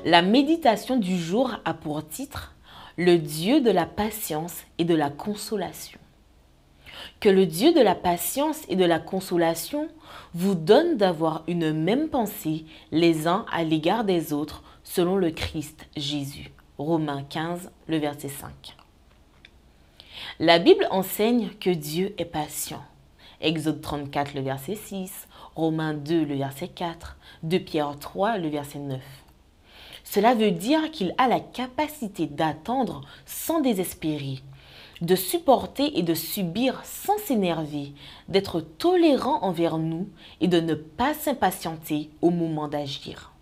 La méditation du jour a pour titre « Le Dieu de la patience et de la consolation ». Que le Dieu de la patience et de la consolation vous donne d'avoir une même pensée les uns à l'égard des autres selon le Christ Jésus. Romains 15, le verset 5. La Bible enseigne que Dieu est patient. Exode 34, le verset 6, Romains 2, le verset 4, 2 Pierre 3, le verset 9. Cela veut dire qu'il a la capacité d'attendre sans désespérer, de supporter et de subir sans s'énerver, d'être tolérant envers nous et de ne pas s'impatienter au moment d'agir.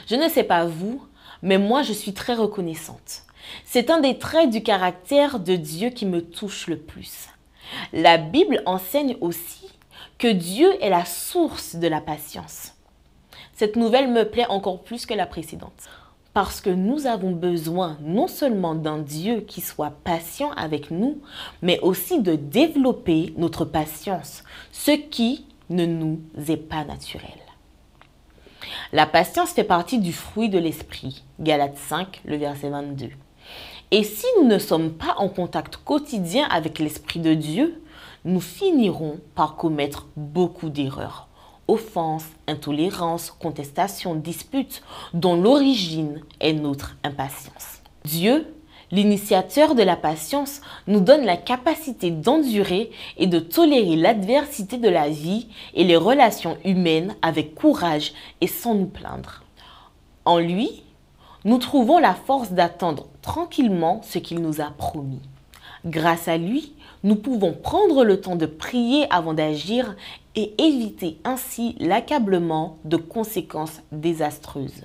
Je ne sais pas vous, mais moi je suis très reconnaissante. C'est un des traits du caractère de Dieu qui me touche le plus. La Bible enseigne aussi que Dieu est la source de la patience. Cette nouvelle me plaît encore plus que la précédente. Parce que nous avons besoin non seulement d'un Dieu qui soit patient avec nous, mais aussi de développer notre patience, ce qui ne nous est pas naturel. La patience fait partie du fruit de l'esprit, Galates 5, le verset 22. Et si nous ne sommes pas en contact quotidien avec l'Esprit de Dieu, nous finirons par commettre beaucoup d'erreurs. Offenses, intolérances, contestations, disputes, dont l'origine est notre impatience. Dieu, l'initiateur de la patience, nous donne la capacité d'endurer et de tolérer l'adversité de la vie et les relations humaines avec courage et sans nous plaindre. En lui, nous trouvons la force d'attendre tranquillement ce qu'il nous a promis. Grâce à lui, nous pouvons prendre le temps de prier avant d'agir et éviter ainsi l'accablement de conséquences désastreuses.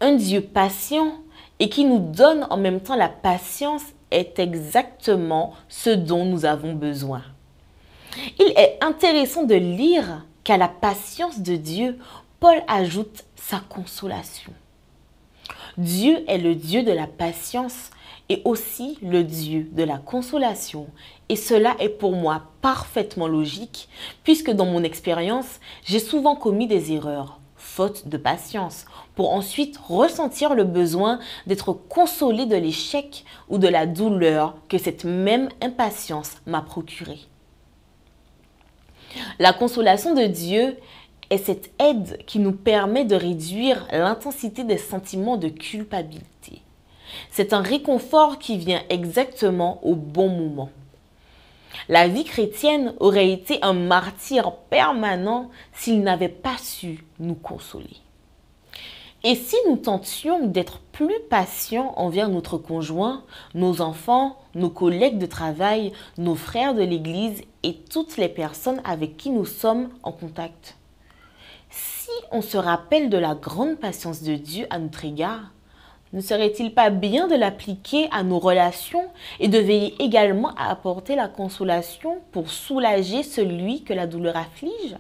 Un Dieu patient et qui nous donne en même temps la patience est exactement ce dont nous avons besoin. Il est intéressant de lire qu'à la patience de Dieu, Paul ajoute sa consolation. Dieu est le Dieu de la patience et aussi le Dieu de la consolation. Et cela est pour moi parfaitement logique, puisque dans mon expérience, j'ai souvent commis des erreurs, faute de patience, pour ensuite ressentir le besoin d'être consolé de l'échec ou de la douleur que cette même impatience m'a procuré. La consolation de Dieu est cette aide qui nous permet de réduire l'intensité des sentiments de culpabilité. C'est un réconfort qui vient exactement au bon moment. La vie chrétienne aurait été un martyre permanent s'il n'avait pas su nous consoler. Et si nous tentions d'être plus patients envers notre conjoint, nos enfants, nos collègues de travail, nos frères de l'Église et toutes les personnes avec qui nous sommes en contact? Si on se rappelle de la grande patience de Dieu à notre égard, ne serait-il pas bien de l'appliquer à nos relations et de veiller également à apporter la consolation pour soulager celui que la douleur afflige?